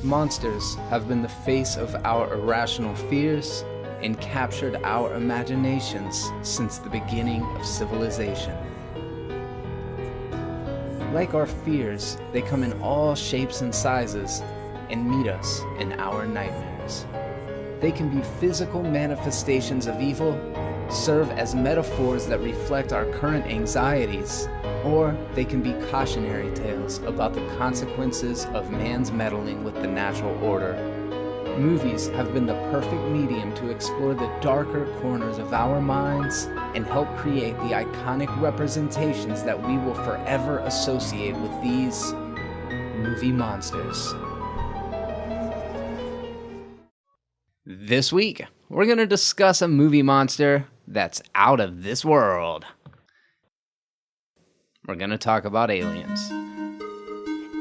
Monsters have been the face of our irrational fears and captured our imaginations since the beginning of civilization. Like our fears, they come in all shapes and sizes and meet us in our nightmares. They can be physical manifestations of evil, serve as metaphors that reflect our current anxieties, or they can be cautionary tales about the consequences of man's meddling with the natural order. Movies have been the perfect medium to explore the darker corners of our minds and help create the iconic representations that we will forever associate with these movie monsters. This week, we're going to discuss a movie monster that's out of this world. We're going to talk about aliens.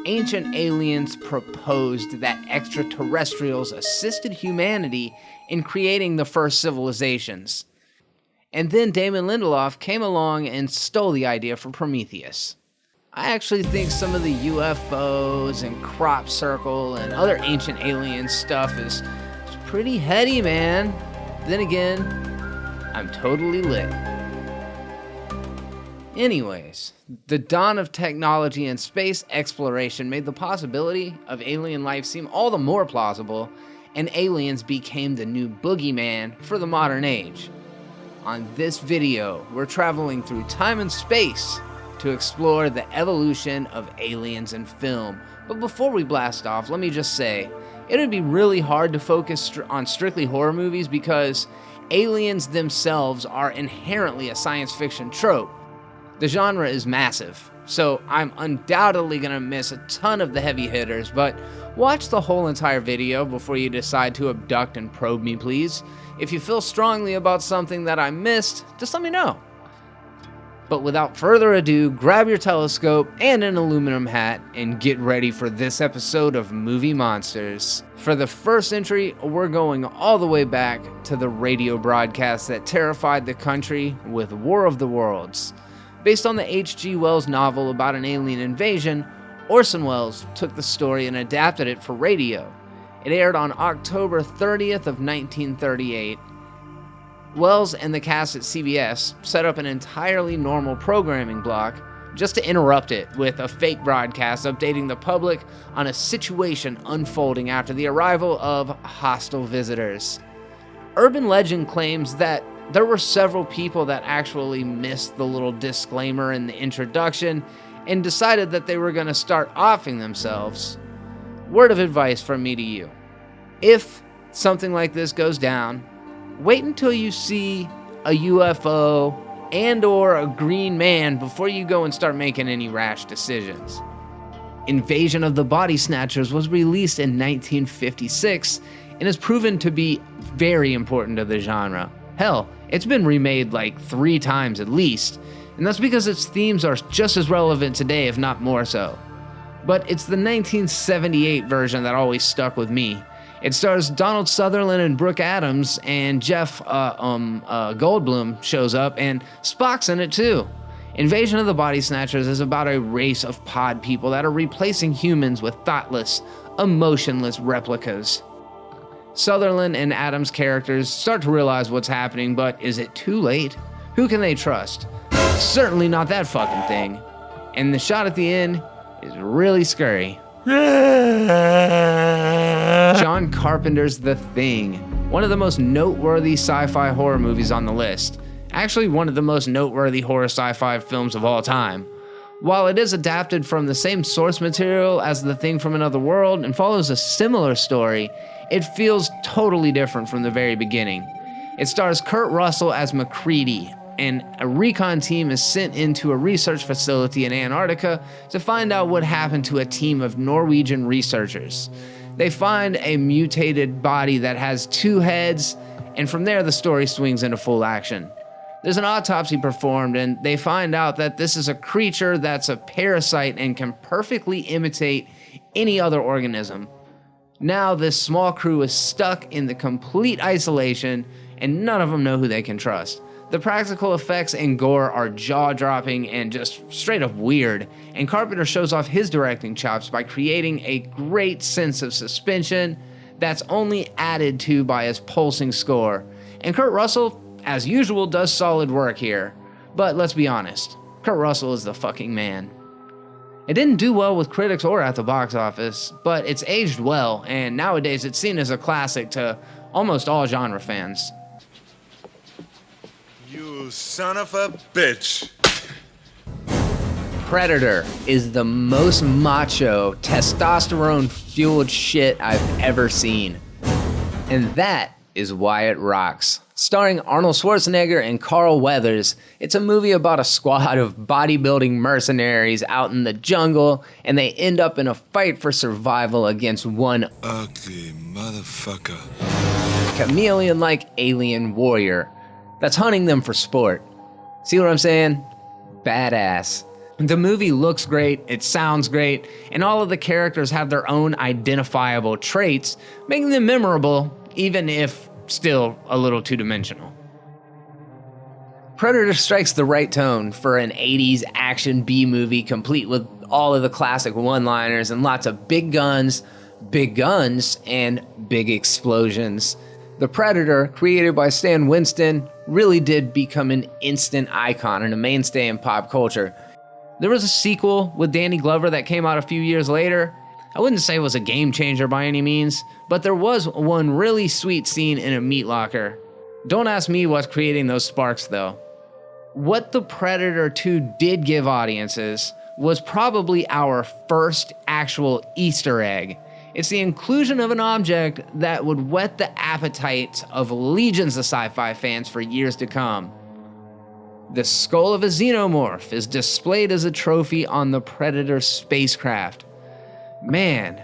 Ancient aliens proposed that extraterrestrials assisted humanity in creating the first civilizations. And then Damon Lindelof came along and stole the idea for Prometheus. I actually think some of the UFOs and crop circle and other ancient alien stuff is pretty heady, man. Then again, I'm totally lit. Anyways, the dawn of technology and space exploration made the possibility of alien life seem all the more plausible, and aliens became the new boogeyman for the modern age. On this video, we're traveling through time and space to explore the evolution of aliens in film. But before we blast off, let me just say, it would be really hard to focus on strictly horror movies because aliens themselves are inherently a science fiction trope. The genre is massive, so I'm undoubtedly going to miss a ton of the heavy hitters, but watch the whole entire video before you decide to abduct and probe me, please. If you feel strongly about something that I missed, just let me know. But without further ado, grab your telescope and an aluminum hat and get ready for this episode of Movie Monsters. For the first entry, we're going all the way back to the radio broadcast that terrified the country with War of the Worlds. Based on the H.G. Wells novel about an alien invasion, Orson Welles took the story and adapted it for radio. It aired on October 30th of 1938. Wells and the cast at CBS set up an entirely normal programming block just to interrupt it with a fake broadcast updating the public on a situation unfolding after the arrival of hostile visitors. Urban legend claims that there were several people that actually missed the little disclaimer in the introduction and decided that they were going to start offing themselves. Word of advice from me to you. If something like this goes down, wait until you see a UFO and or a green man before you go and start making any rash decisions. Invasion of the Body Snatchers was released in 1956 and has proven to be very important to the genre. Hell, it's been remade like 3 times at least, and that's because its themes are just as relevant today, if not more so. But it's the 1978 version that always stuck with me. It stars Donald Sutherland and Brooke Adams, and Jeff Goldblum shows up, and Spock's in it too. Invasion of the Body Snatchers is about a race of pod people that are replacing humans with thoughtless, emotionless replicas. Sutherland and Adams' characters start to realize what's happening, but is it too late? Who can they trust? Certainly not that fucking thing. And the shot at the end is really scary. John Carpenter's The Thing, one of the most noteworthy sci-fi horror movies on the list. Actually, one of the most noteworthy horror sci-fi films of all time. While it is adapted from the same source material as The Thing from Another World and follows a similar story, it feels totally different from the very beginning. It stars Kurt Russell as MacReady, and a recon team is sent into a research facility in Antarctica to find out what happened to a team of Norwegian researchers. They find a mutated body that has 2 heads, and from there the story swings into full action. There's an autopsy performed, and they find out that this is a creature that's a parasite and can perfectly imitate any other organism. Now this small crew is stuck in the complete isolation, and none of them know who they can trust. The practical effects and gore are jaw-dropping and just straight up weird, and Carpenter shows off his directing chops by creating a great sense of suspension that's only added to by his pulsing score. And Kurt Russell, as usual, does solid work here. But let's be honest, Kurt Russell is the fucking man. It didn't do well with critics or at the box office, but it's aged well, and nowadays it's seen as a classic to almost all genre fans. You son of a bitch. Predator is the most macho, testosterone-fueled shit I've ever seen. And that is why it rocks. Starring Arnold Schwarzenegger and Carl Weathers, it's a movie about a squad of bodybuilding mercenaries out in the jungle, and they end up in a fight for survival against one ugly motherfucker. chameleon-like alien warrior that's hunting them for sport. See what I'm saying? Badass. The movie looks great, it sounds great, and all of the characters have their own identifiable traits, making them memorable, even if still a little two-dimensional. Predator strikes the right tone for an 80s action B-movie complete with all of the classic one-liners and lots of big guns, and big explosions. The Predator, created by Stan Winston, really did become an instant icon and a mainstay in pop culture. There was a sequel with Danny Glover that came out a few years later. I wouldn't say it was a game changer by any means, but there was one really sweet scene in a meat locker. Don't ask me what's creating those sparks though. What The Predator 2 did give audiences was probably our first actual Easter egg. It's the inclusion of an object that would whet the appetites of legions of sci-fi fans for years to come. The skull of a xenomorph is displayed as a trophy on the Predator spacecraft. Man,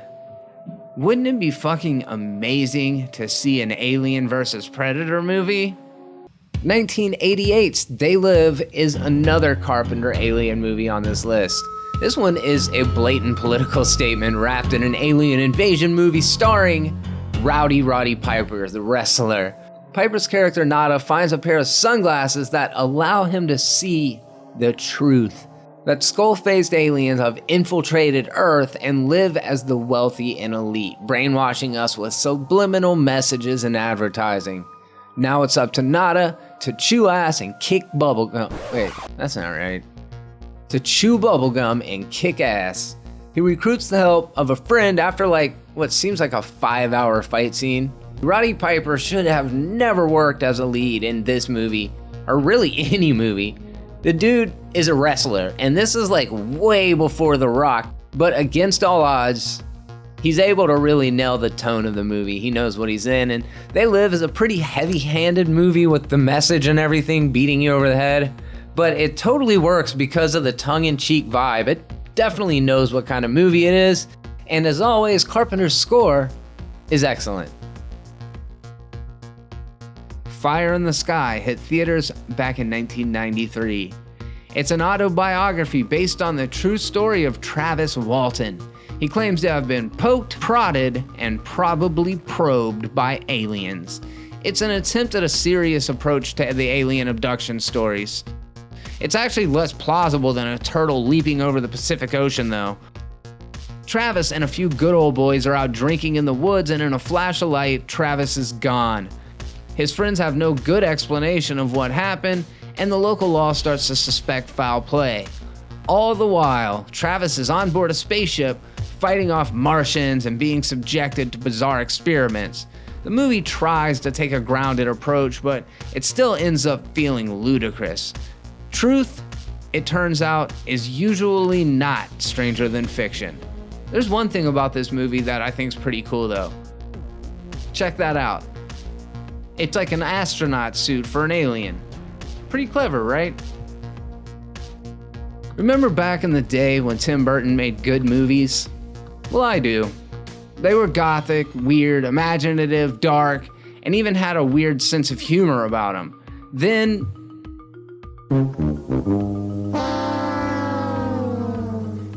wouldn't it be fucking amazing to see an Alien vs. Predator movie? 1988's They Live is another Carpenter Alien movie on this list. This one is a blatant political statement wrapped in an alien invasion movie starring Rowdy Roddy Piper, the wrestler. Piper's character Nada finds a pair of sunglasses that allow him to see the truth. That skull-faced aliens have infiltrated Earth and live as the wealthy and elite, brainwashing us with subliminal messages and advertising. Now it's up to Nada to chew ass and kick bubblegum. Wait, that's not right. To chew bubblegum and kick ass. He recruits the help of a friend after what seems like a 5-hour fight scene. Roddy Piper should have never worked as a lead in this movie, or really any movie. The dude is a wrestler, and this is way before The Rock, but against all odds, he's able to really nail the tone of the movie. He knows what he's in, and They Live is a pretty heavy-handed movie with the message and everything beating you over the head, but it totally works because of the tongue-in-cheek vibe. It definitely knows what kind of movie it is, and as always, Carpenter's score is excellent. Fire in the Sky hit theaters back in 1993. It's an autobiography based on the true story of Travis Walton. He claims to have been poked, prodded, and probably probed by aliens. It's an attempt at a serious approach to the alien abduction stories. It's actually less plausible than a turtle leaping over the Pacific Ocean though. Travis and a few good old boys are out drinking in the woods, and in a flash of light, Travis is gone. His friends have no good explanation of what happened, and the local law starts to suspect foul play. All the while, Travis is on board a spaceship, fighting off Martians and being subjected to bizarre experiments. The movie tries to take a grounded approach, but it still ends up feeling ludicrous. Truth, it turns out, is usually not stranger than fiction. There's one thing about this movie that I think is pretty cool though. Check that out. It's like an astronaut suit for an alien. Pretty clever, right? Remember back in the day when Tim Burton made good movies? Well, I do. They were gothic, weird, imaginative, dark, and even had a weird sense of humor about them. Then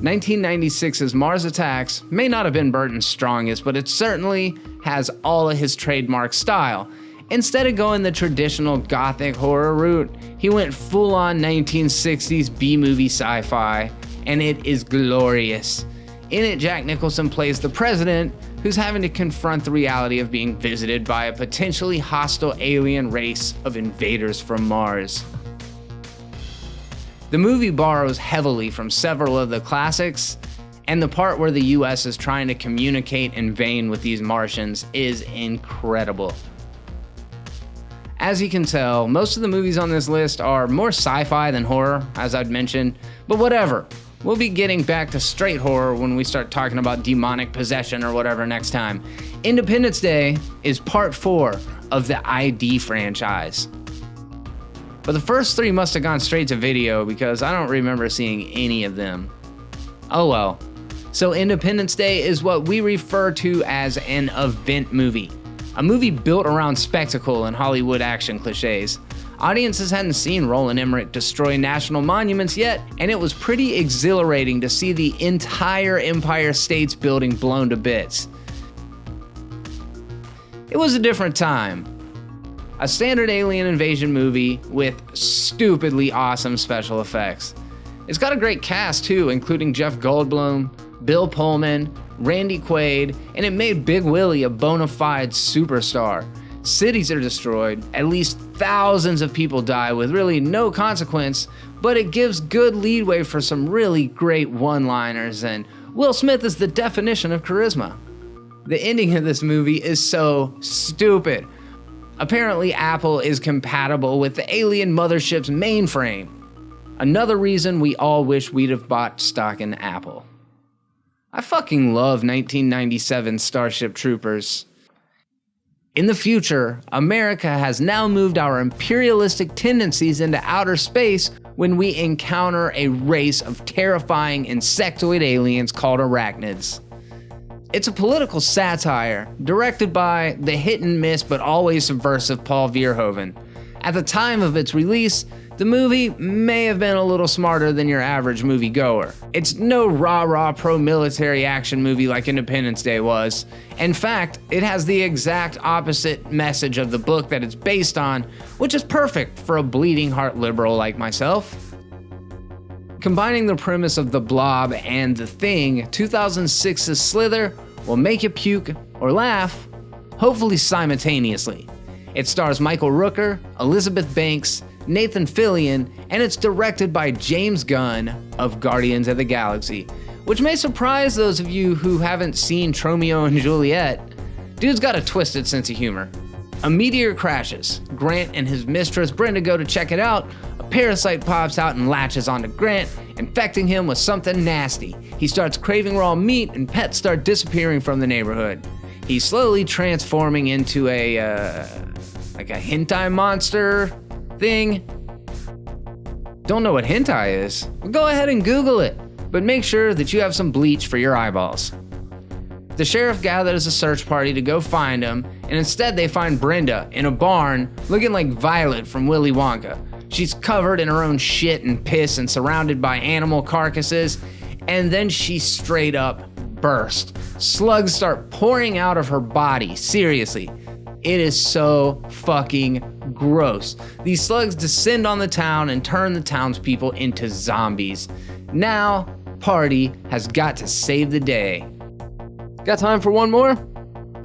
1996's Mars Attacks may not have been Burton's strongest, but it certainly has all of his trademark style. Instead of going the traditional gothic horror route, he went full-on 1960s B-movie sci-fi, and it is glorious. In it, Jack Nicholson plays the president who's having to confront the reality of being visited by a potentially hostile alien race of invaders from Mars. The movie borrows heavily from several of the classics, and the part where the US is trying to communicate in vain with these Martians is incredible. As you can tell, most of the movies on this list are more sci-fi than horror, as I'd mentioned, but whatever. We'll be getting back to straight horror when we start talking about demonic possession or whatever next time. Independence Day is part 4 of the ID franchise. But the first 3 must have gone straight to video because I don't remember seeing any of them. Oh well. So Independence Day is what we refer to as an event movie. A movie built around spectacle and Hollywood action cliches. Audiences hadn't seen Roland Emmerich destroy national monuments yet, and it was pretty exhilarating to see the entire Empire State's building blown to bits. It was a different time. A standard alien invasion movie with stupidly awesome special effects. It's got a great cast too, including Jeff Goldblum, Bill Pullman, Randy Quaid, and it made Big Willie a bona fide superstar. Cities are destroyed, at least thousands of people die with really no consequence, but it gives good leeway for some really great one-liners, and Will Smith is the definition of charisma. The ending of this movie is so stupid. Apparently Apple is compatible with the alien mothership's mainframe. Another reason we all wish we'd have bought stock in Apple. I fucking love 1997 Starship Troopers. In the future, America has now moved our imperialistic tendencies into outer space when we encounter a race of terrifying insectoid aliens called arachnids. It's a political satire directed by the hit and miss but always subversive Paul Verhoeven. At the time of its release, the movie may have been a little smarter than your average moviegoer. It's no rah-rah pro-military action movie like Independence Day was. In fact, it has the exact opposite message of the book that it's based on, which is perfect for a bleeding heart liberal like myself. Combining the premise of The Blob and The Thing, 2006's Slither will make you puke or laugh, hopefully simultaneously. It stars Michael Rooker, Elizabeth Banks, Nathan Fillion, and it's directed by James Gunn of Guardians of the Galaxy, which may surprise those of you who haven't seen Tromeo and Juliet. Dude's got a twisted sense of humor. A meteor crashes. Grant and his mistress Brenda go to check it out. A parasite pops out and latches onto Grant, infecting him with something nasty. He starts craving raw meat and pets start disappearing from the neighborhood. He's slowly transforming into a hentai monster thing. Don't know what hentai is? Well, go ahead and Google it, but make sure that you have some bleach for your eyeballs. The sheriff gathers a search party to go find him, and instead they find Brenda in a barn looking like Violet from Willy Wonka. She's covered in her own shit and piss and surrounded by animal carcasses, and then she straight up burst. Slugs start pouring out of her body, seriously. It is so fucking gross. These slugs descend on the town and turn the townspeople into zombies. Now, Party has got to save the day. Got time for one more?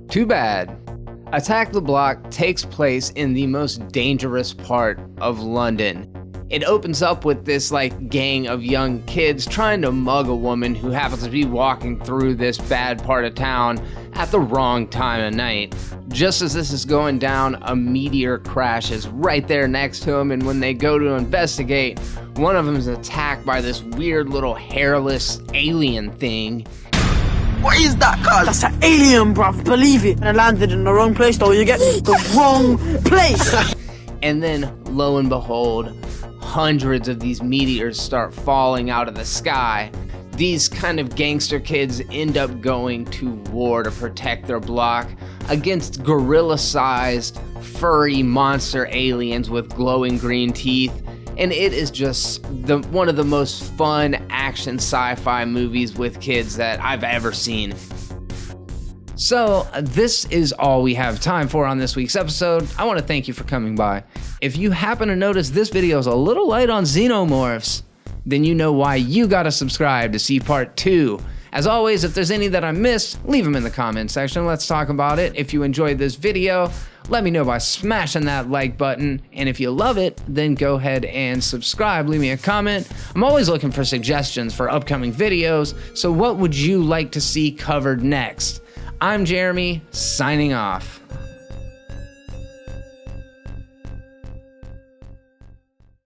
Too bad. Attack the Block takes place in the most dangerous part of London. It opens up with this gang of young kids trying to mug a woman who happens to be walking through this bad part of town at the wrong time of night. Just as this is going down, a meteor crashes right there next to them, and when they go to investigate, one of them is attacked by this weird little hairless alien thing. What is that, cuz? That's an alien, bruv, believe it. And I landed in the wrong place, though. You get the wrong place. And then, lo and behold, hundreds of these meteors start falling out of the sky. These kind of gangster kids end up going to war to protect their block against gorilla-sized, furry monster aliens with glowing green teeth. And it is just one of the most fun action sci-fi movies with kids that I've ever seen. So this is all we have time for on this week's episode. I want to thank you for coming by. If you happen to notice this video is a little light on xenomorphs, then you know why you gotta subscribe to see part 2. As always, if there's any that I missed, leave them in the comment section. Let's talk about it. If you enjoyed this video, let me know by smashing that like button. And if you love it, then go ahead and subscribe. Leave me a comment. I'm always looking for suggestions for upcoming videos. So what would you like to see covered next? I'm Jeremy, signing off.